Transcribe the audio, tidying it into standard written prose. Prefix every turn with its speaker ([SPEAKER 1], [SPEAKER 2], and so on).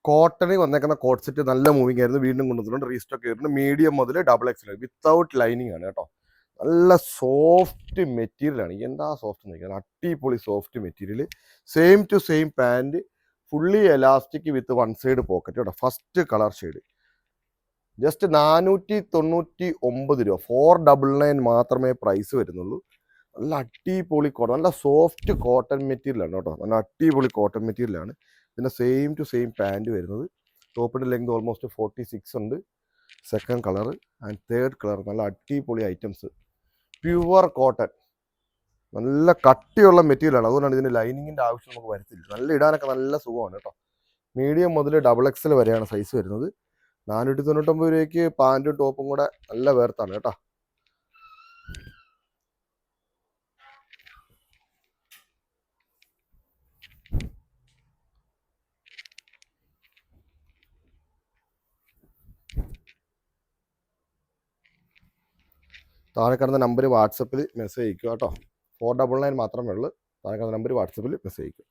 [SPEAKER 1] കോട്ടണിൽ വന്നേക്കുന്ന coat set നല്ല മൂവിങ് ആയിരുന്നു, വീണ്ടും കൊണ്ടുവന്നിട്ടുണ്ട്, റീസ്റ്റോക്ക് ചെയ്തിട്ടുണ്ട്. മീഡിയം മുതൽ XXL വിത്തൗട്ട് ലൈനിങ് ആണ് കേട്ടോ. നല്ല സോഫ്റ്റ് മെറ്റീരിയൽ ആണ്. എന്താ സോഫ്റ്റ് നോക്കിയാൽ, അടിപൊളി soft material. Same to same pant, fully elastic with one side pocket കേട്ടോ. ഫസ്റ്റ് കളർ ഷെയ്ഡ് ജസ്റ്റ് 499 രൂപ, 499 മാത്രമേ പ്രൈസ് വരുന്നുള്ളൂ. നല്ല അടിപൊളി കോട്ടൺ, നല്ല സോഫ്റ്റ് കോട്ടൺ മെറ്റീരിയലാണ് കേട്ടോ. നല്ല അടിപൊളി കോട്ടൺ മെറ്റീരിയലാണ്. പിന്നെ സെയിം ടു സെയിം പാൻറ് വരുന്നത്. ടോപ്പിൻ്റെ ലെങ്ത് ഓൾമോസ്റ്റ് 46 ഉണ്ട്. Second colour and third colour നല്ല അടിപൊളി ഐറ്റംസ്. പ്യുവർ കോട്ടൺ, നല്ല കട്ടിയുള്ള മെറ്റീരിയലാണ്. അതുകൊണ്ടാണ് ഇതിന് ലൈനിങ്ങിൻ്റെ ആവശ്യം നമുക്ക് വരത്തില്ല. നല്ല ഇടാനൊക്കെ നല്ല സുഖമാണ് കേട്ടോ. മീഡിയം മുതൽ XXL വരെയാണ് സൈസ് വരുന്നത്. 499 രൂപയ്ക്ക് പാൻറ്റും ടോപ്പും കൂടെ നല്ല വേർത്താണ് കേട്ടോ. താഴെ കിടന്ന നമ്പർ വാട്സപ്പിൽ മെസ്സേജ് അയക്കുക കേട്ടോ. 499 മാത്രമേ ഉള്ളൂ. താഴെ കിടന്ന നമ്പർ വാട്സപ്പിൽ മെസ്സേജ് അയക്കുക.